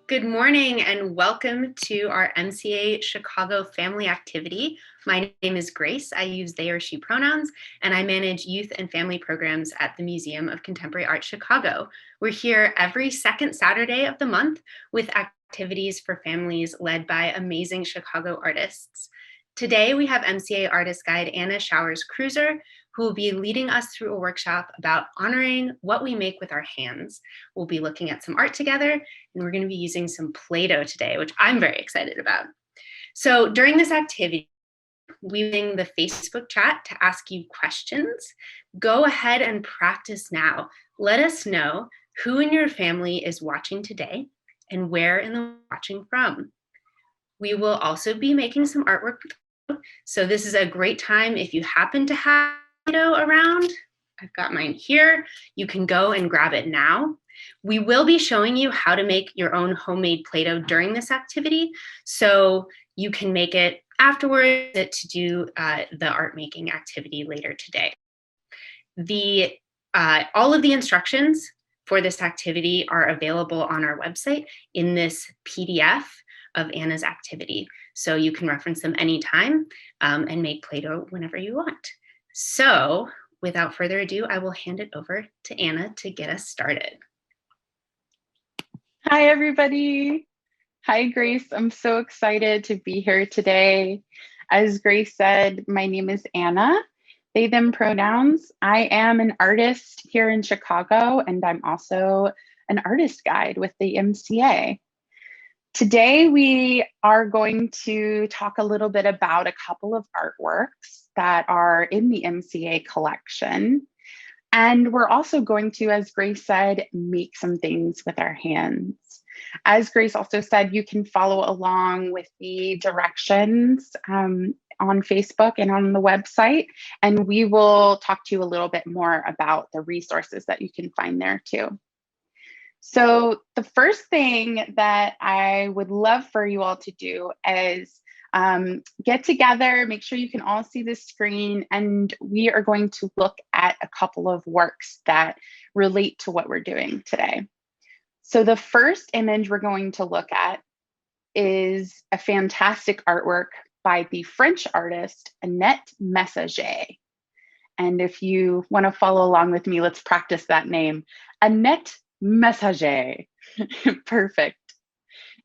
Good morning and welcome to our MCA Chicago family activity. My name is Grace. I use they or she pronouns, and I manage youth and family programs at the Museum of Contemporary Art Chicago. We're here every second Saturday of the month with activities for families led by amazing Chicago artists. Today we have MCA artist guide Anna Showers-Cruser, who will be leading us through a workshop about honoring what we make with our hands. We'll be looking at some art together, and we're going to be using some Play-Doh today, which I'm very excited about. So during this activity, we're using the Facebook chat to ask you questions. Go ahead and practice now. Let us know who in your family is watching today and where in the watching from. We will also be making some artwork. So this is a great time if you happen to have Play-Doh around. I've got mine here. You can go and grab it now. We will be showing you how to make your own homemade Play-Doh during this activity, so you can make it afterwards to do the art making activity later today. All of the instructions for this activity are available on our website in this PDF of Anna's activity, so you can reference them anytime and make Play-Doh whenever you want. So without further ado, I will hand it over to Anna to get us started. Hi, everybody. Hi, Grace. I'm so excited to be here today. As Grace said, my name is Anna, they, them pronouns. I am an artist here in Chicago, and I'm also an artist guide with the MCA. Today, we are going to talk a little bit about a couple of artworks that are in the MCA collection. And we're also going to, as Grace said, make some things with our hands. As Grace also said, you can follow along with the directions on Facebook and on the website. And we will talk to you a little bit more about the resources that you can find there too. So the first thing that I would love for you all to do is get together, make sure you can all see the screen, and we are going to look at a couple of works that relate to what we're doing today. So the first image we're going to look at is a fantastic artwork by the French artist Annette Messager. And if you want to follow along with me, let's practice that name. Annette Messager. Perfect.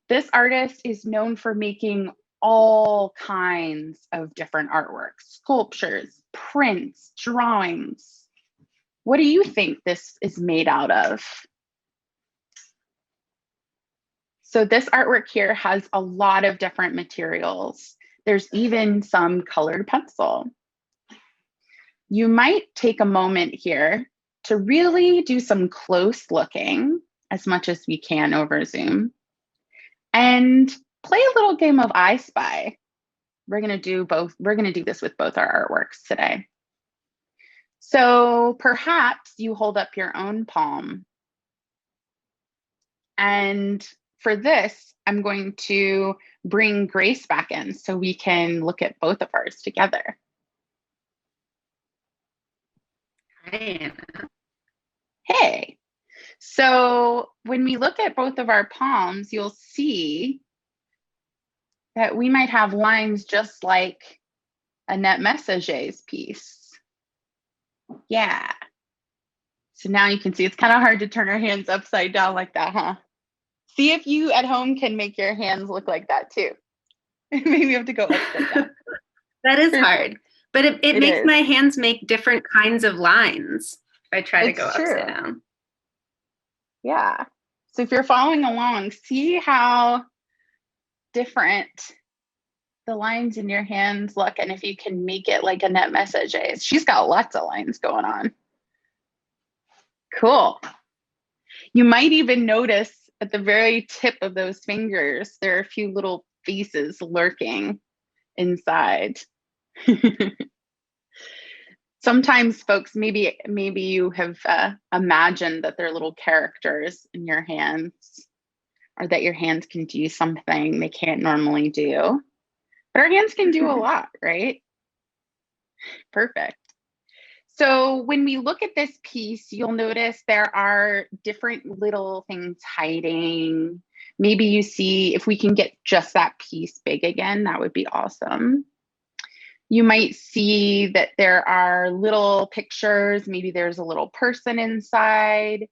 This artist is known for making all kinds of different artworks, sculptures, prints, drawings. What do you think this is made out of? So this artwork here has a lot of different materials. There's even some colored pencil. You might take a moment here to really do some close looking, as much as we can over Zoom, and play a little game of I Spy. We're going to do both. We're going to do this with both our artworks today. So perhaps you hold up your own palm. And for this, I'm going to bring Grace back in so we can look at both of ours together. Hi, Anna. Hey. So when we look at both of our palms, you'll see that we might have lines just like Annette Messager's piece. Yeah. So now you can see it's kind of hard to turn our hands upside down like that, huh? See if you at home can make your hands look like that too. Maybe you have to go upside down. That is hard, but it makes my hands make different kinds of lines if I try to go upside down. Yeah. So if you're following along, see how different the lines in your hands look, and if you can make it like Annette Messager. She's got lots of lines going on. Cool. You might even notice at the very tip of those fingers, there are a few little faces lurking inside. Sometimes folks, maybe you have imagined that there are little characters in your hands, or that your hands can do something they can't normally do. But our hands can do a lot, right? Perfect. So when we look at this piece, you'll notice there are different little things hiding. Maybe you see if we can get just that piece big again, that would be awesome. You might see that there are little pictures. Maybe there's a little person inside.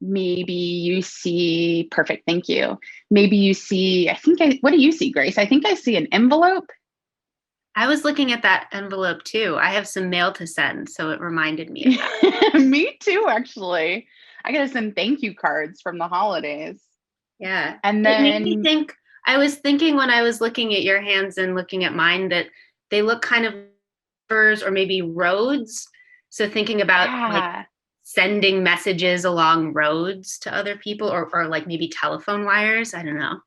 Maybe you see, perfect, thank you. Maybe you see, what do you see, Grace? I think I see an envelope. I was looking at that envelope too. I have some mail to send, so it reminded me of that. Me too, actually. I gotta send thank you cards from the holidays. Yeah. And It made me then, think, I was thinking when I was looking at your hands and looking at mine that they look kind of rivers or maybe roads. So thinking about like yeah, sending messages along roads to other people or like maybe telephone wires. I don't know.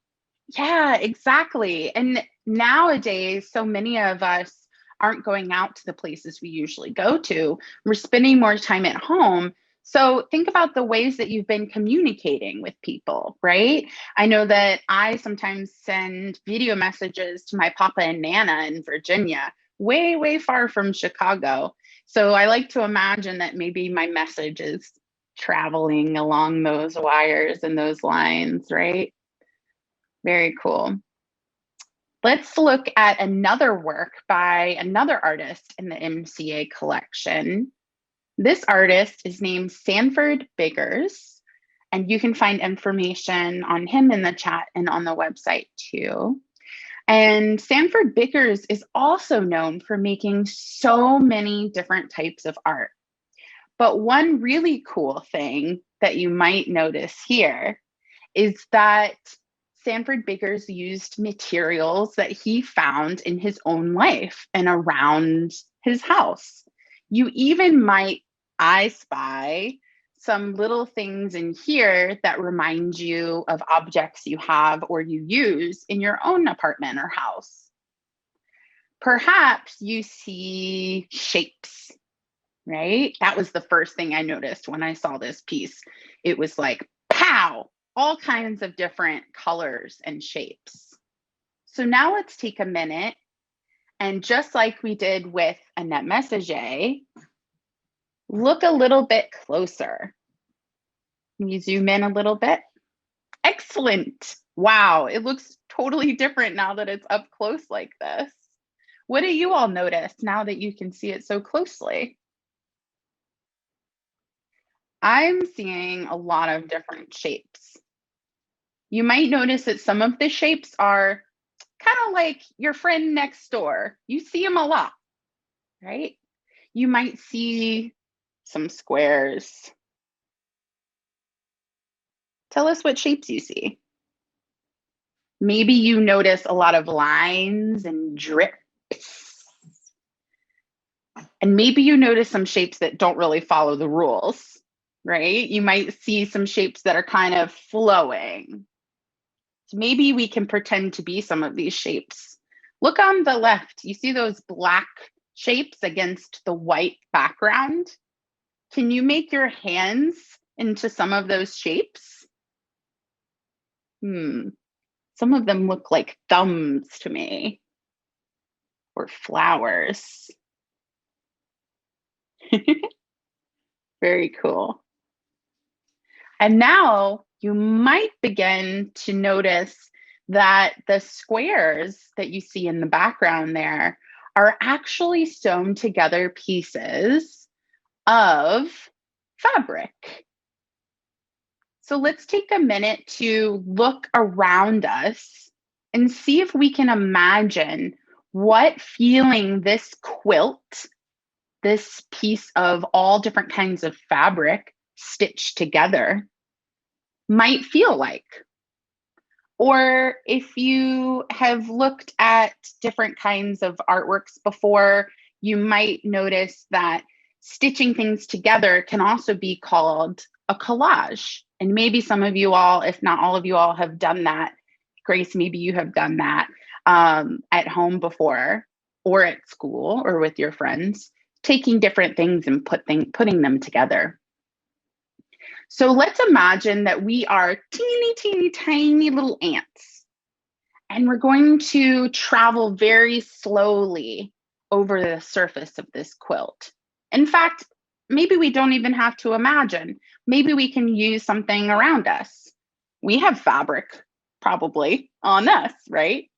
yeah, exactly. And nowadays, so many of us aren't going out to the places we usually go to. We're spending more time at home. So think about the ways that you've been communicating with people, right? I know that I sometimes send video messages to my papa and nana in Virginia, way, way far from Chicago. So I like to imagine that maybe my message is traveling along those wires and those lines, right? Very cool. Let's look at another work by another artist in the MCA collection. This artist is named Sanford Bakers, and you can find information on him in the chat and on the website too. And Sanford Bakers is also known for making so many different types of art. But one really cool thing that you might notice here is that Sanford Bakers used materials that he found in his own life and around his house. You even might I spy some little things in here that remind you of objects you have or you use in your own apartment or house. Perhaps you see shapes, right? That was the first thing I noticed when I saw this piece. It was like, pow, all kinds of different colors and shapes. So now let's take a minute and just like we did with Annette Messager, look a little bit closer. Can you zoom in a little bit? Excellent. Wow, it looks totally different now that it's up close like this. What do you all notice now that you can see it so closely? I'm seeing a lot of different shapes. You might notice that some of the shapes are kind of like your friend next door. You see them a lot, right? You might see some squares. Tell us what shapes you see. Maybe you notice a lot of lines and drips. And maybe you notice some shapes that don't really follow the rules, right? You might see some shapes that are kind of flowing. So maybe we can pretend to be some of these shapes. Look on the left. You see those black shapes against the white background? Can you make your hands into some of those shapes? Some of them look like thumbs to me, or flowers. Very cool. And now you might begin to notice that the squares that you see in the background there are actually sewn together pieces of fabric. So let's take a minute to look around us and see if we can imagine what feeling this quilt, this piece of all different kinds of fabric stitched together, might feel like. Or if you have looked at different kinds of artworks before, you might notice that stitching things together can also be called a collage. And maybe some of you all, if not all of you all, have done that. Grace, maybe you have done that at home before, or at school, or with your friends, taking different things and putting them together. So let's imagine that we are teeny, teeny, tiny little ants, and we're going to travel very slowly over the surface of this quilt. In fact, maybe we don't even have to imagine. Maybe we can use something around us. We have fabric probably on us, right?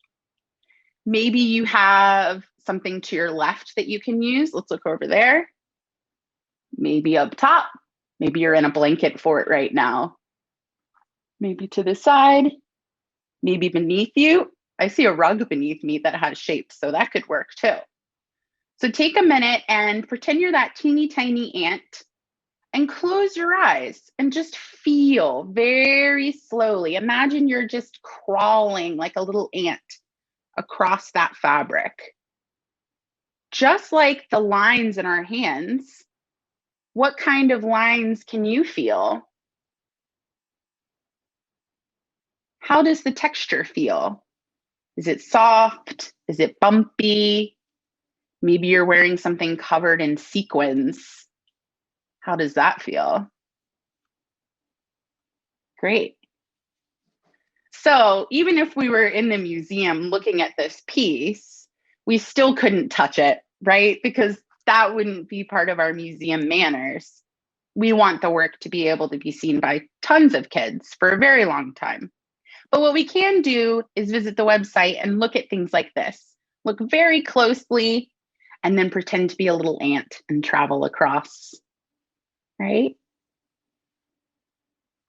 Maybe you have something to your left that you can use. Let's look over there. Maybe up top. Maybe you're in a blanket for it right now. Maybe to the side. Maybe beneath you. I see a rug beneath me that has shapes, so that could work too. So take a minute and pretend you're that teeny tiny ant and close your eyes and just feel very slowly. Imagine you're just crawling like a little ant across that fabric. Just like the lines in our hands, what kind of lines can you feel? How does the texture feel? Is it soft? Is it bumpy? Maybe you're wearing something covered in sequins. How does that feel? Great. So even if we were in the museum looking at this piece, we still couldn't touch it, right? Because that wouldn't be part of our museum manners. We want the work to be able to be seen by tons of kids for a very long time. But what we can do is visit the website and look at things like this. Look very closely and then pretend to be a little ant and travel across, right?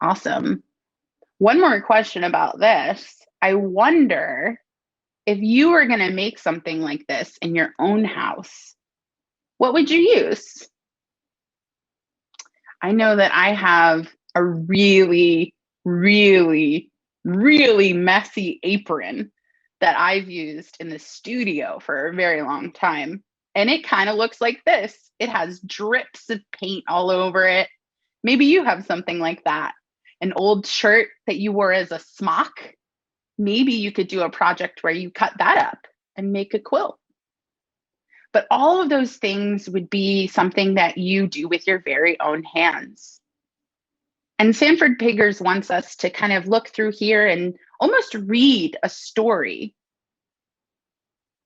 Awesome. One more question about this. I wonder if you were going to make something like this in your own house, what would you use? I know that I have a really, really, really messy apron that I've used in the studio for a very long time. And it kind of looks like this. It has drips of paint all over it. Maybe you have something like that. An old shirt that you wore as a smock. Maybe you could do a project where you cut that up and make a quilt. But all of those things would be something that you do with your very own hands. And Sanford Bakers wants us to kind of look through here and almost read a story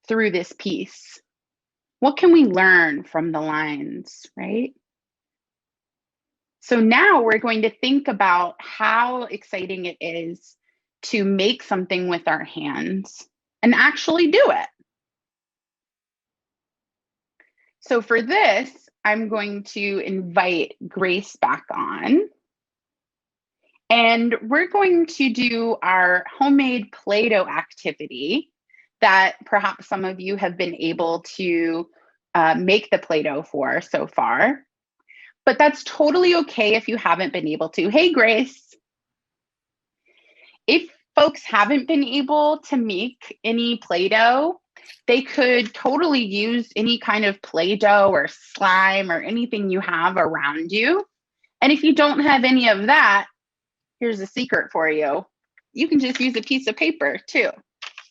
through this piece. What can we learn from the lines, right? So now we're going to think about how exciting it is to make something with our hands and actually do it. So for this, I'm going to invite Grace back on. And we're going to do our homemade Play-Doh activity that perhaps some of you have been able to make the Play-Doh for so far. But that's totally okay if you haven't been able to. Hey, Grace. If folks haven't been able to make any Play-Doh, they could totally use any kind of Play-Doh or slime or anything you have around you. And if you don't have any of that, here's a secret for you. You can just use a piece of paper too.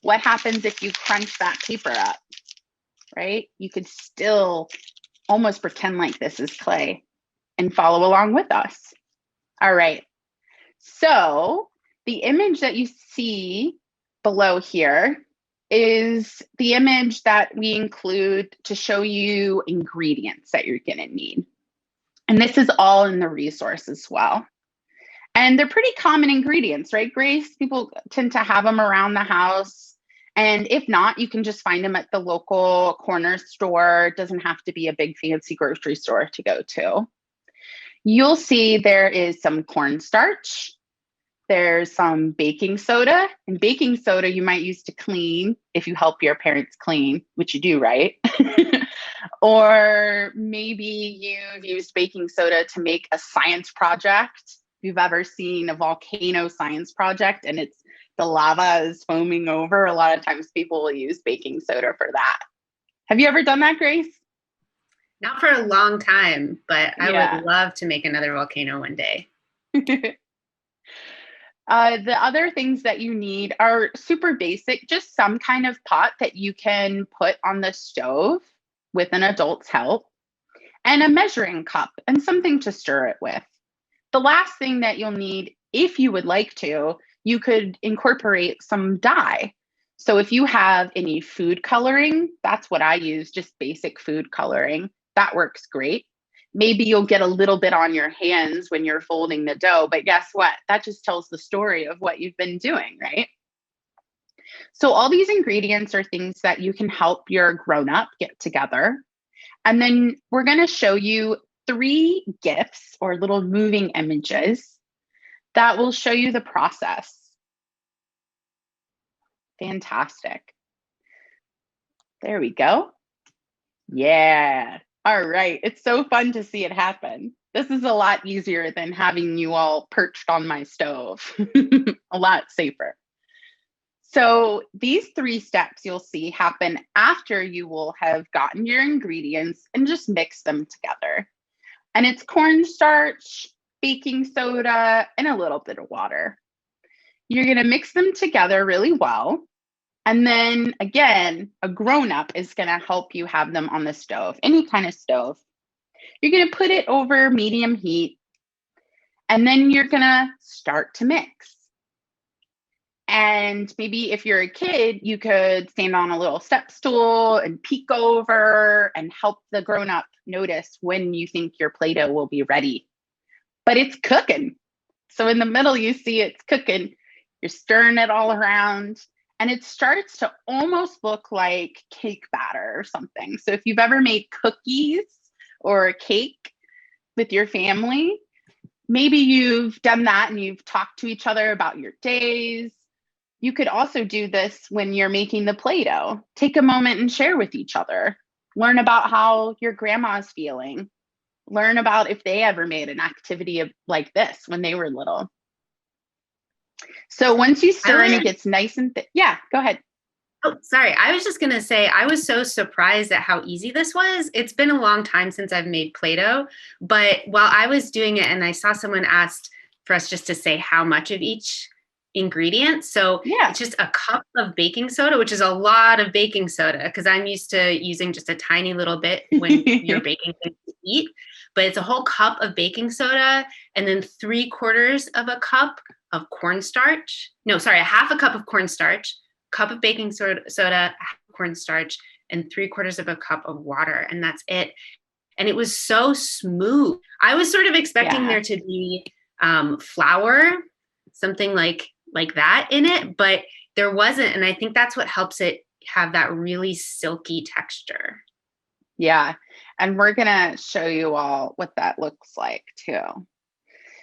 What happens if you crunch that paper up, right? You could still almost pretend like this is clay and follow along with us. All right. So the image that you see below here is the image that we include to show you ingredients that you're going to need. And this is all in the resource as well. And they're pretty common ingredients, right, Grace? People tend to have them around the house. And if not, you can just find them at the local corner store. It doesn't have to be a big fancy grocery store to go to. You'll see there is some cornstarch. There's some baking soda. And baking soda you might use to clean if you help your parents clean, which you do, right? Or maybe you've used baking soda to make a science project. If you've ever seen a volcano science project and it's the lava is foaming over, a lot of times people will use baking soda for that. Have you ever done that, Grace? Not for a long time, but I Yeah. would love to make another volcano one day. The other things that you need are super basic, just some kind of pot that you can put on the stove with an adult's help, and a measuring cup and something to stir it with. The last thing that you'll need, if you would like to, you could incorporate some dye. So if you have any food coloring, that's what I use, just basic food coloring. That works great. Maybe you'll get a little bit on your hands when you're folding the dough, but guess what? That just tells the story of what you've been doing, right? So all these ingredients are things that you can help your grown-up get together. And then we're going to show you 3 GIFs or little moving images that will show you the process. Fantastic. There we go. Yeah. All right. It's so fun to see it happen. This is a lot easier than having you all perched on my stove. A lot safer. So these 3 steps you'll see happen after you will have gotten your ingredients and just mix them together. And it's cornstarch, baking soda, and a little bit of water. You're going to mix them together really well. And then again, a grown-up is going to help you have them on the stove, any kind of stove. You're going to put it over medium heat, and then you're going to start to mix. And maybe if you're a kid, you could stand on a little step stool and peek over and help the grown-up notice when you think your Play-Doh will be ready. But it's cooking. So in the middle, you see it's cooking. You're stirring it all around. And it starts to almost look like cake batter or something. So if you've ever made cookies or a cake with your family, maybe you've done that and you've talked to each other about your days. You could also do this when you're making the Play-Doh. Take a moment and share with each other. Learn about how your grandma's feeling. Learn about if they ever made an activity like this when they were little. So once you stir and it gets nice and thick, yeah, go ahead. Oh, sorry. I was just going to say, I was so surprised at how easy this was. It's been a long time since I've made Play-Doh, but while I was doing it and I saw someone asked for us just to say how much of each ingredient. So yeah, it's just a cup of baking soda, which is a lot of baking soda because I'm used to using just a tiny little bit when you're baking things to eat, but it's a whole cup of baking soda and then 3/4 of a cup of cornstarch. No, sorry, a half a cup of cornstarch, cup of baking soda, half cornstarch, and 3/4 of a cup of water. And that's it. And it was so smooth. I was sort of expecting there to be flour, something like that in it, but there wasn't. And I think that's what helps it have that really silky texture. Yeah. And we're going to show you all what that looks like too.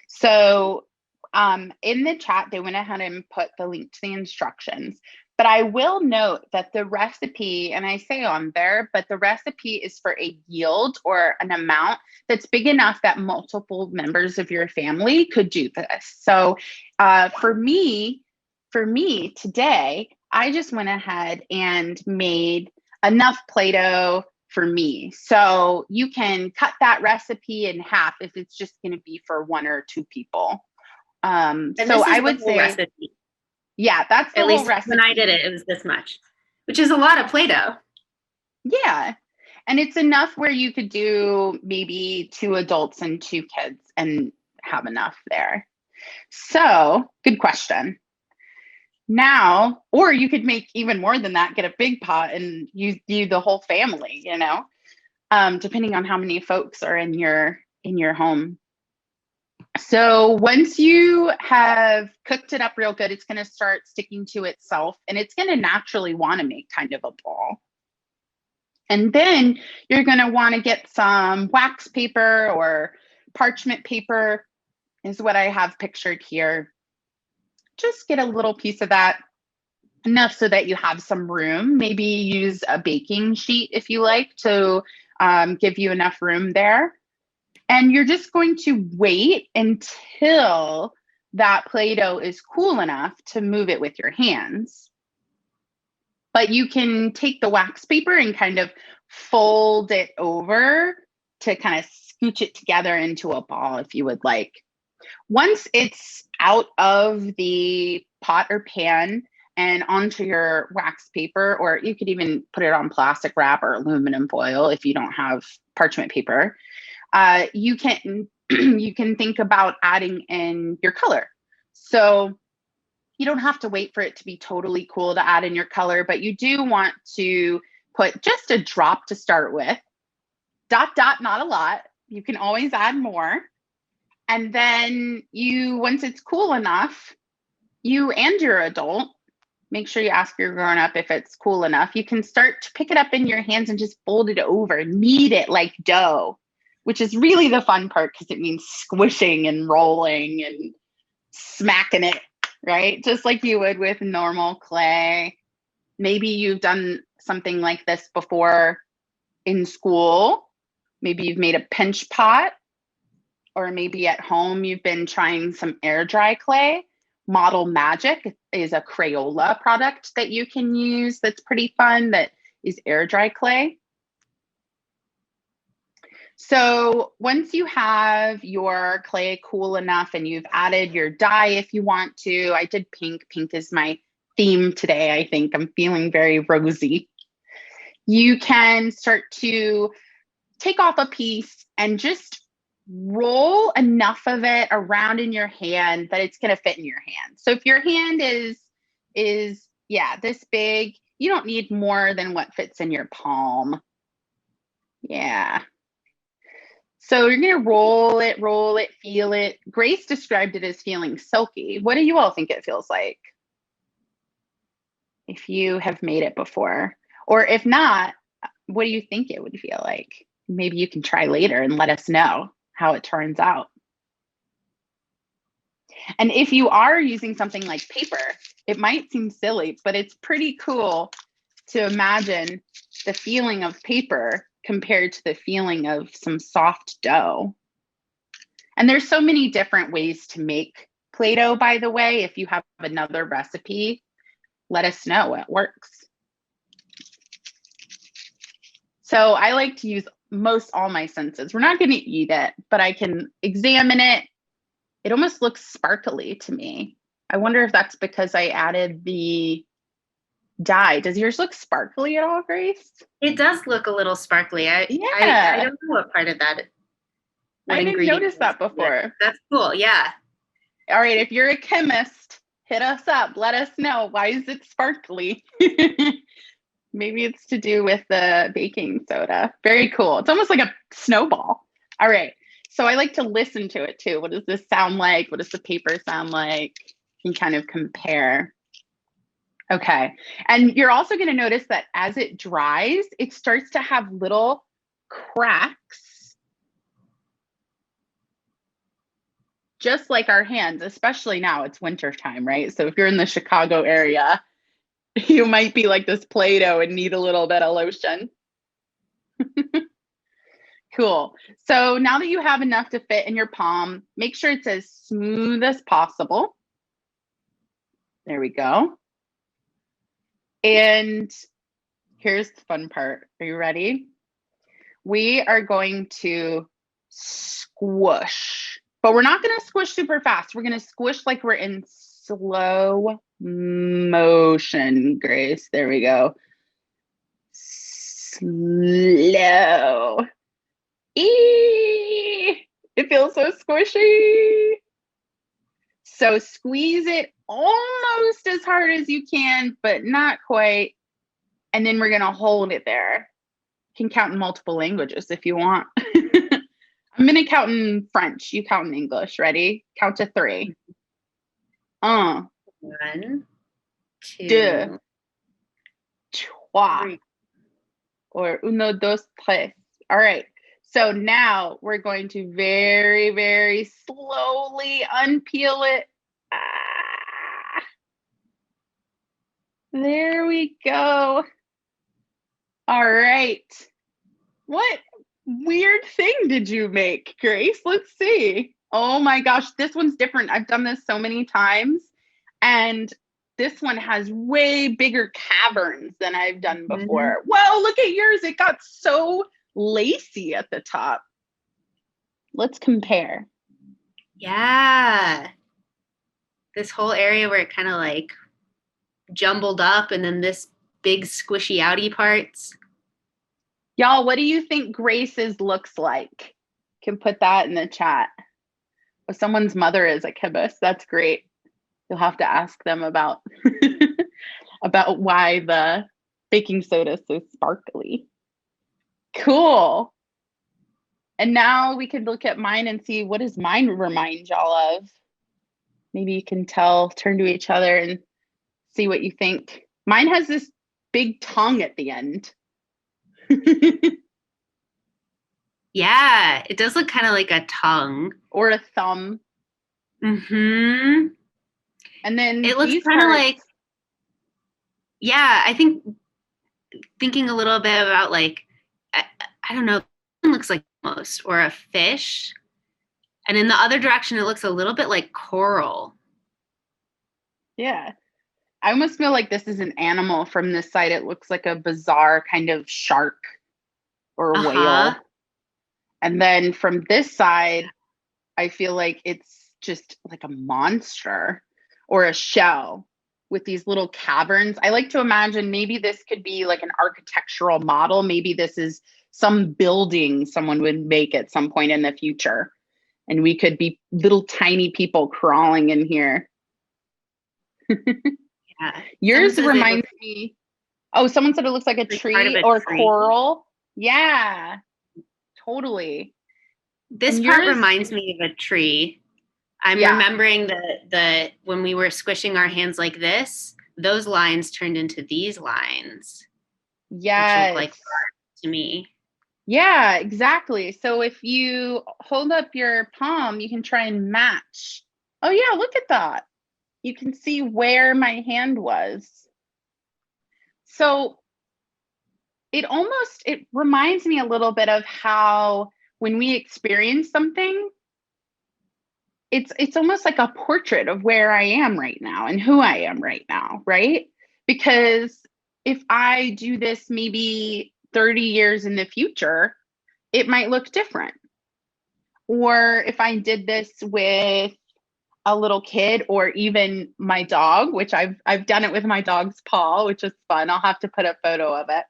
So in the chat, they went ahead and put the link to the instructions. But I will note that the recipe, and I say on there, but the recipe is for a yield or an amount that's big enough that multiple members of your family could do this. So for me today, I just went ahead and made enough Play-Doh for me. So you can cut that recipe in half if it's just going to be for 1 or 2 people. So I would say, recipe. Yeah, that's the whole recipe. When I did it, it was this much, which is a lot of Play-Doh. Yeah. And it's enough where you could do maybe 2 adults and 2 kids and have enough there. So good question. Now, or you could make even more than that, get a big pot and use the whole family, depending on how many folks are in your home. So once you have cooked it up real good, it's going to start sticking to itself and it's going to naturally want to make kind of a ball. And then you're going to want to get some wax paper or parchment paper is what I have pictured here. Just get a little piece of that, enough so that you have some room. Maybe use a baking sheet if you like to give you enough room there. And you're just going to wait until that Play-Doh is cool enough to move it with your hands. But you can take the wax paper and kind of fold it over to kind of scooch it together into a ball if you would like. Once it's out of the pot or pan and onto your wax paper, or you could even put it on plastic wrap or aluminum foil if you don't have parchment paper, you can think about adding in your color. So you don't have to wait for it to be totally cool to add in your color, but you do want to put just a drop to start with. Dot, not a lot. You can always add more. And then once it's cool enough, you and your adult, make sure you ask your grown up if it's cool enough. You can start to pick it up in your hands and just fold it over, knead it like dough, which is really the fun part because it means squishing and rolling and smacking it, right? Just like you would with normal clay. Maybe you've done something like this before in school. Maybe you've made a pinch pot, or maybe at home you've been trying some air dry clay. Model Magic is a Crayola product that you can use that's pretty fun, that is air dry clay. So once you have your clay cool enough and you've added your dye if you want to, I did pink. Pink is my theme today, I think. I'm feeling very rosy. You can start to take off a piece and just roll enough of it around in your hand that it's going to fit in your hand. So if your hand is this big, you don't need more than what fits in your palm. Yeah. So you're going to roll it, feel it. Grace described it as feeling silky. What do you all think it feels like? If you have made it before, or if not, what do you think it would feel like? Maybe you can try later and let us know how it turns out. And if you are using something like paper, it might seem silly, but it's pretty cool to imagine the feeling of paper compared to the feeling of some soft dough. And there's so many different ways to make Play-Doh, by the way. If you have another recipe, let us know. It works. So I like to use most all my senses. We're not going to eat it, but I can examine it. It almost looks sparkly to me. I wonder if that's because I added the dye. Does yours look sparkly at all, Grace? It does look a little sparkly. I don't know what part of that. I didn't notice that before. That's cool. Yeah. All right. If you're a chemist, hit us up. Let us know. Why is it sparkly? Maybe it's to do with the baking soda. Very cool. It's almost like a snowball. All right. So I like to listen to it too. What does this sound like? What does the paper sound like? You can kind of compare. Okay. And you're also going to notice that as it dries, it starts to have little cracks, just like our hands, especially now it's wintertime, right? So if you're in the Chicago area, you might be like this Play-Doh and need a little bit of lotion. Cool. So now that you have enough to fit in your palm, make sure it's as smooth as possible. There we go. And here's the fun part. Are you ready? We are going to squish, but we're not going to squish super fast. We're going to squish like we're in slow motion, Grace. There we go. Slow. It feels so squishy. So squeeze it almost as hard as you can, but not quite. And then we're going to hold it there. You can count in multiple languages if you want. I'm going to count in French. You count in English. Ready? Count to 3. 1, 2, 3. Or 1, 2, 3. All right. So now we're going to very, very slowly unpeel it. There we go. All right. What weird thing did you make, Grace? Let's see. Oh my gosh, this one's different. I've done this so many times, and this one has way bigger caverns than I've done before. Whoa, look at yours. It got so lacy at the top. Let's compare. Yeah. This whole area where it kind of like jumbled up, and then this big squishy outy parts. Y'all, what do you think Grace's looks like? You can put that in the chat. If someone's mother is a chemist, that's great. You'll have to ask them about about why the baking soda is so sparkly. Cool. And now we could look at mine and see, what does mine remind y'all of? Maybe you can turn to each other and see what you think. Mine has this big tongue at the end. Yeah, it does look kind of like a tongue. Or a thumb. Mm-hmm. And then It looks these kind of parts, like, yeah, I think thinking a little bit about like, I don't know, it looks like most, or a fish. And in the other direction, it looks a little bit like coral. yeah. I almost feel like this is an animal from this side. It looks like a bizarre kind of shark or Uh-huh. whale. And then from this side, I feel like it's just like a monster or a shell with these little caverns. I like to imagine maybe this could be like an architectural model. Maybe this is some building someone would make at some point in the future. And we could be little tiny people crawling in here. Yeah. Someone Yours says it reminds looks me. Oh, someone said it looks like a like part of tree a or tree. coral. Yeah, totally. This And part yours, reminds me of a tree. I'm yeah, remembering the when we were squishing our hands like this, those lines turned into these lines, which look like yes. art to me. Yeah, exactly. So if you hold up your palm, you can try and match. Oh, yeah, look at that. You can see where my hand was. So it reminds me a little bit of how when we experience something, it's almost like a portrait of where I am right now and who I am right now, right? Because if I do this maybe 30 years in the future, it might look different. Or if I did this with a little kid or even my dog, which I've done it with my dog's paw, which is fun. I'll have to put a photo of it.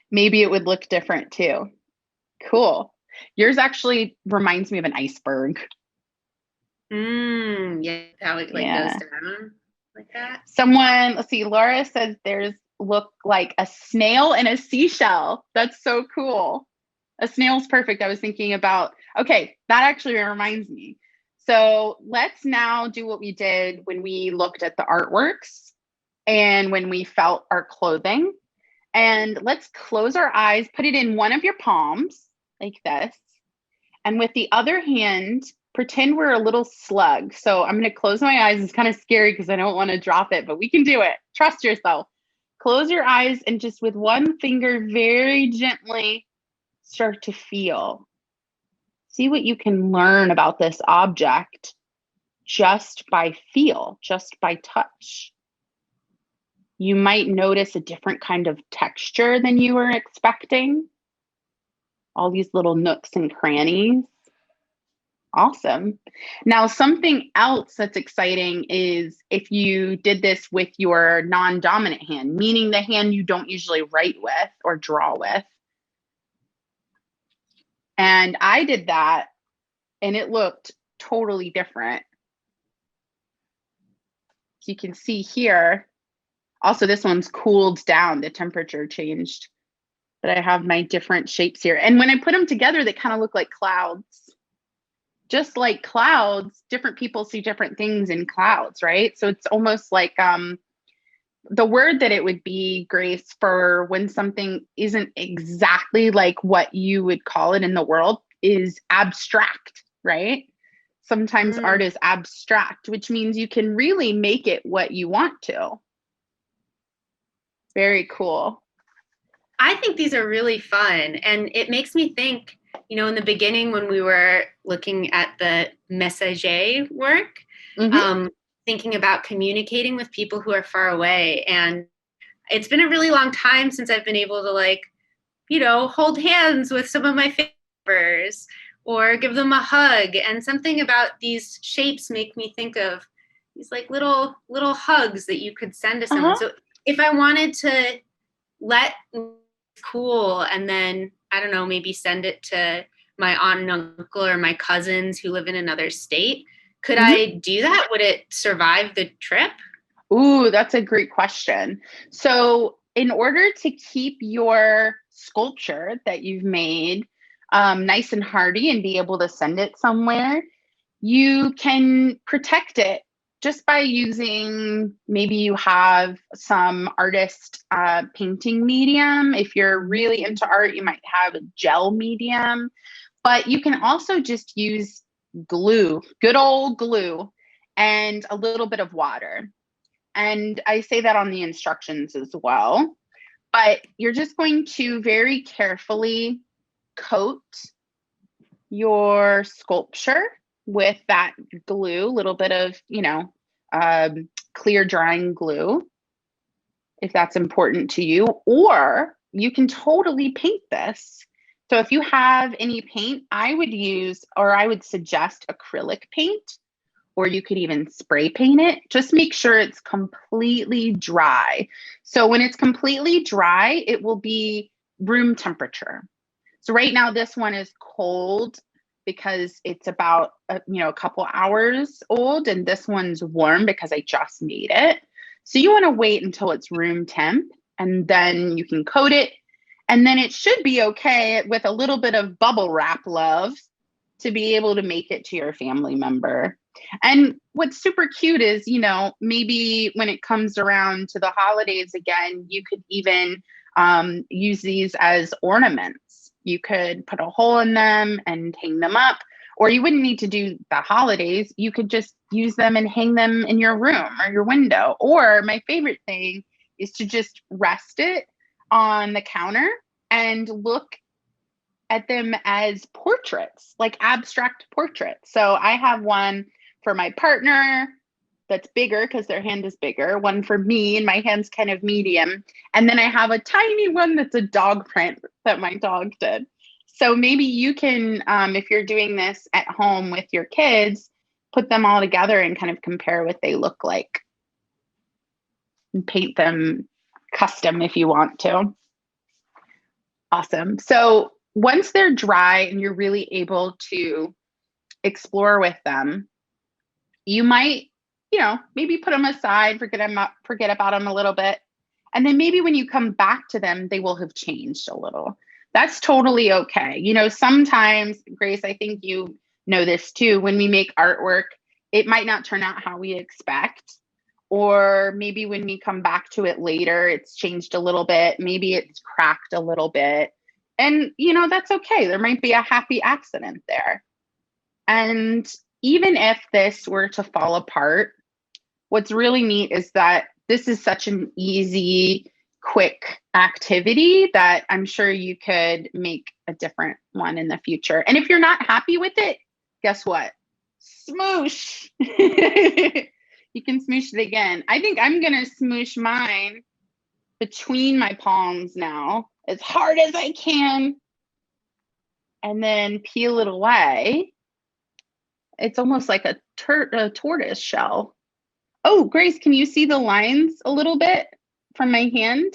Maybe it would look different too. Cool. Yours actually reminds me of an iceberg. Yeah, how it like goes Yeah. down like that. Someone, let's see, Laura says there's look like a snail and a seashell. That's so cool. A snail's perfect. I was thinking about, okay, that actually reminds me. So let's now do what we did when we looked at the artworks and when we felt our clothing. And let's close our eyes, put it in one of your palms like this. And with the other hand, pretend we're a little slug. So I'm going to close my eyes. It's kind of scary because I don't want to drop it, but we can do it. Trust yourself. Close your eyes and just with one finger, very gently start to feel. See what you can learn about this object just by feel, just by touch. You might notice a different kind of texture than you were expecting. All these little nooks and crannies. Awesome. Now, something else that's exciting is if you did this with your non-dominant hand, meaning the hand you don't usually write with or draw with. And I did that and it looked totally different. You can see here, also this one's cooled down, the temperature changed, but I have my different shapes here. And when I put them together, they kind of look like clouds. Just like clouds, different people see different things in clouds, right? So it's almost like the word that it would be, Grace, for when something isn't exactly like what you would call it in the world is abstract, right? Sometimes art is abstract, which means you can really make it what you want to. Very cool. I think these are really fun. And it makes me think, in the beginning when we were looking at the messager work, thinking about communicating with people who are far away. And it's been a really long time since I've been able to hold hands with some of my family members or give them a hug. And something about these shapes make me think of these like little hugs that you could send to someone. So if I wanted to let cool and then I don't know, maybe send it to my aunt and uncle or my cousins who live in another state, could I do that? Would it survive the trip? Ooh, that's a great question. So in order to keep your sculpture that you've made nice and hardy and be able to send it somewhere, you can protect it just by using, maybe you have some artist painting medium. If you're really into art, you might have a gel medium, but you can also just use glue, good old glue, and a little bit of water. And I say that on the instructions as well. But you're just going to very carefully coat your sculpture with that glue, a little bit of, clear drying glue, if that's important to you, or you can totally paint this. So if you have any paint, I would suggest acrylic paint, or you could even spray paint it. Just make sure it's completely dry. So when it's completely dry, it will be room temperature. So right now this one is cold because it's about a couple hours old, and this one's warm because I just made it. So you want to wait until it's room temp, and then you can coat it, and then it should be okay with a little bit of bubble wrap love to be able to make it to your family member. And what's super cute is, maybe when it comes around to the holidays again, you could even use these as ornaments. You could put a hole in them and hang them up, or you wouldn't need to do the holidays. You could just use them and hang them in your room or your window. Or my favorite thing is to just rest it on the counter and look at them as portraits, like abstract portraits. So I have one for my partner that's bigger because their hand is bigger, one for me and my hand's kind of medium. And then I have a tiny one that's a dog print that my dog did. So maybe you can, if you're doing this at home with your kids, put them all together and kind of compare what they look like and paint them custom if you want to. Awesome. So once they're dry and you're really able to explore with them, you might, maybe put them aside, forget about them a little bit. And then maybe when you come back to them, they will have changed a little. That's totally okay. Sometimes, Grace, I think you know this too, when we make artwork, it might not turn out how we expect. Or maybe when we come back to it later, it's changed a little bit. Maybe it's cracked a little bit. And, that's okay. There might be a happy accident there. And even if this were to fall apart, what's really neat is that this is such an easy, quick activity that I'm sure you could make a different one in the future. And if you're not happy with it, guess what? Smoosh. You can smoosh it again. I think I'm going to smoosh mine between my palms now as hard as I can, and then peel it away. It's almost like a tortoise shell. Oh, Grace, can you see the lines a little bit from my hand?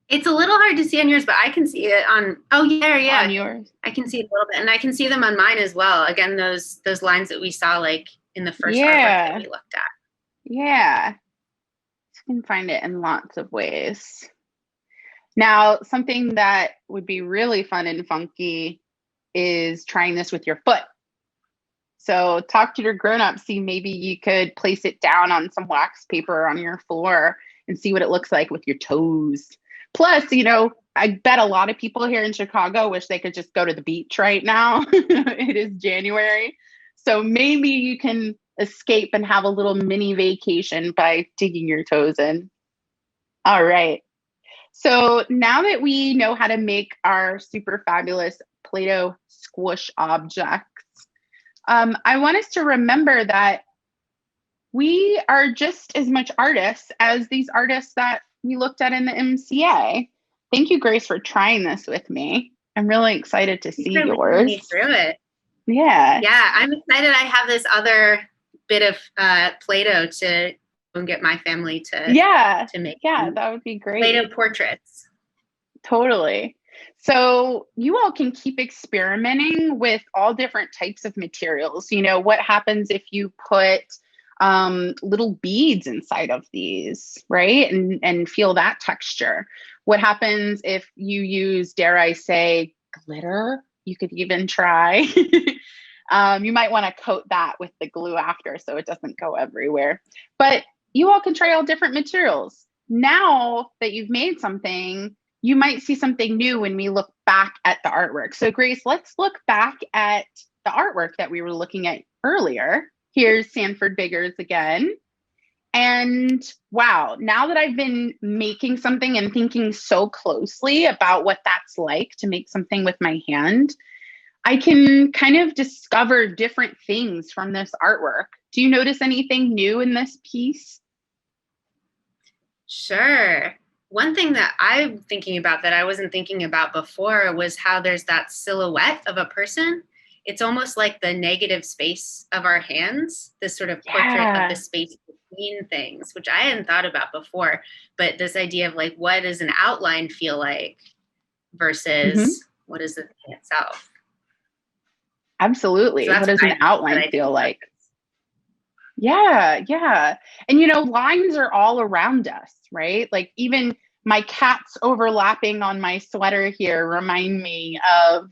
It's a little hard to see on yours, but I can see it on, yeah. On yours. I can see it a little bit, and I can see them on mine as well. Again, those lines that we saw like in the first artwork that we looked at. Yeah. You can find it in lots of ways. Now, something that would be really fun and funky is trying this with your foot. So talk to your grown-ups, see maybe you could place it down on some wax paper on your floor and see what it looks like with your toes. Plus, I bet a lot of people here in Chicago wish they could just go to the beach right now. It is January. So maybe you can escape and have a little mini vacation by digging your toes in. All right. So now that we know how to make our super fabulous Play-Doh squish objects, I want us to remember that we are just as much artists as these artists that we looked at in the MCA. Thank you, Grace, for trying this with me. I'm really excited to see yours. Me through it. Yeah. Yeah, I'm excited. I have this other bit of Play-Doh to get my family to make. Yeah, that would be great. Play-Doh portraits. Totally. So you all can keep experimenting with all different types of materials. What happens if you put little beads inside of these, right? And feel that texture. What happens if you use, dare I say, glitter. You could even try. You might want to coat that with the glue after so it doesn't go everywhere. But you all can try all different materials. Now that you've made something, you might see something new when we look back at the artwork. So Grace, let's look back at the artwork that we were looking at earlier. Here's Sanford Bakers again. And wow, now that I've been making something and thinking so closely about what that's like to make something with my hand, I can kind of discover different things from this artwork. Do you notice anything new in this piece? Sure. One thing that I'm thinking about that I wasn't thinking about before was how there's that silhouette of a person. It's almost like the negative space of our hands, this sort of portrait of the space between things, which I hadn't thought about before. But this idea of like, what does an outline feel like versus what is the thing itself? Absolutely. So What does an outline feel like? Yeah, yeah. And lines are all around us, right? Like even my cats overlapping on my sweater here remind me of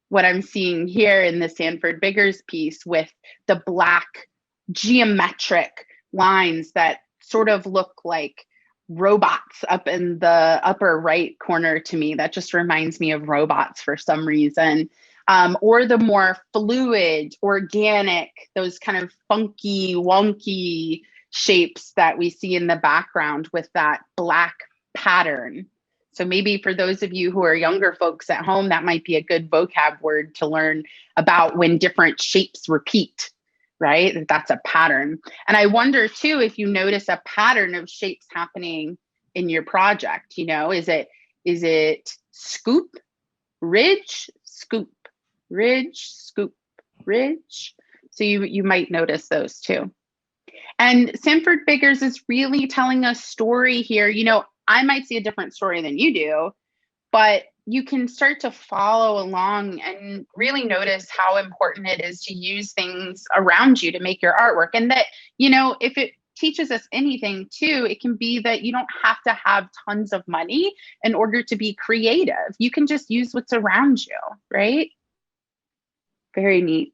what I'm seeing here in the Sanford Bakers piece with the black geometric lines that sort of look like robots up in the upper right corner to me. That just reminds me of robots for some reason. Or the more fluid, organic, those kind of funky, wonky shapes that we see in the background with that black pattern. So maybe for those of you who are younger folks at home, that might be a good vocab word to learn about when different shapes repeat, right? That's a pattern. And I wonder too, if you notice a pattern of shapes happening in your project, is it scoop, ridge, scoop, ridge, scoop, ridge? So you might notice those too. And Sanford Bakers is really telling a story here. I might see a different story than you do, but you can start to follow along and really notice how important it is to use things around you to make your artwork. And that, if it teaches us anything too, it can be that you don't have to have tons of money in order to be creative. You can just use what's around you, right? Very neat.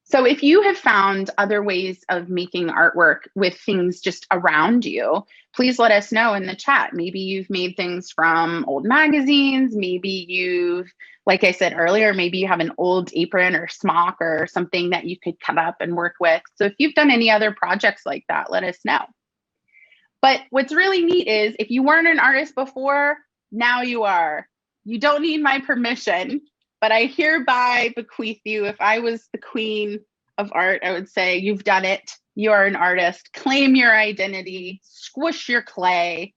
So if you have found other ways of making artwork with things just around you, please let us know in the chat. Maybe you've made things from old magazines. Maybe you've, like I said earlier, maybe you have an old apron or smock or something that you could cut up and work with. So if you've done any other projects like that, let us know. But what's really neat is if you weren't an artist before, now you are. You don't need my permission. But I hereby bequeath you, if I was the queen of art, I would say, you've done it. You are an artist. Claim your identity, squish your clay,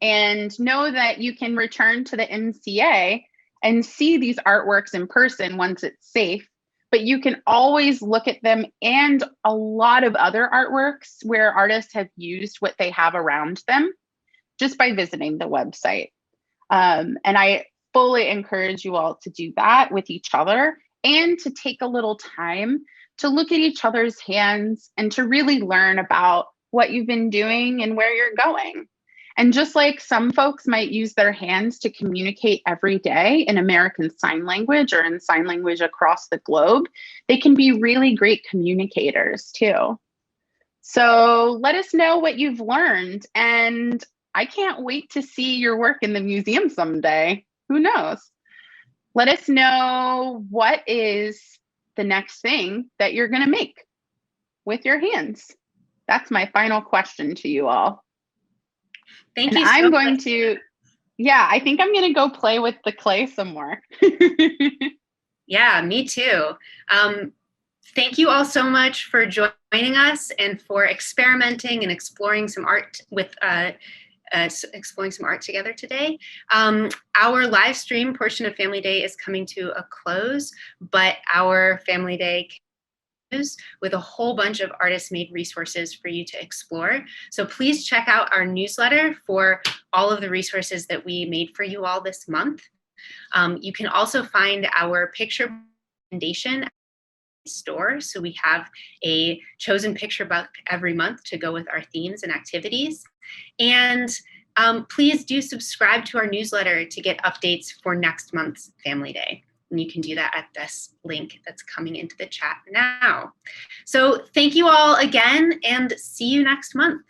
and know that you can return to the MCA and see these artworks in person once it's safe. But you can always look at them and a lot of other artworks where artists have used what they have around them just by visiting the website. And I fully encourage you all to do that with each other and to take a little time to look at each other's hands and to really learn about what you've been doing and where you're going. And just like some folks might use their hands to communicate every day in American Sign Language or in sign language across the globe, they can be really great communicators too. So let us know what you've learned, and I can't wait to see your work in the museum someday. Who knows? Let us know what is the next thing that you're going to make with your hands. That's my final question to you all. Thank you so much. I think I'm going to go play with the clay some more. Yeah, me too. Thank you all so much for joining us and for experimenting and exploring some art with exploring some art together today. Our live stream portion of Family Day is coming to a close, but our Family Day continues with a whole bunch of artist-made resources for you to explore. So please check out our newsletter for all of the resources that we made for you all this month. You can also find our picture recommendation store. So we have a chosen picture book every month to go with our themes and activities. And please do subscribe to our newsletter to get updates for next month's Family Day. And you can do that at this link that's coming into the chat now. So thank you all again, and see you next month.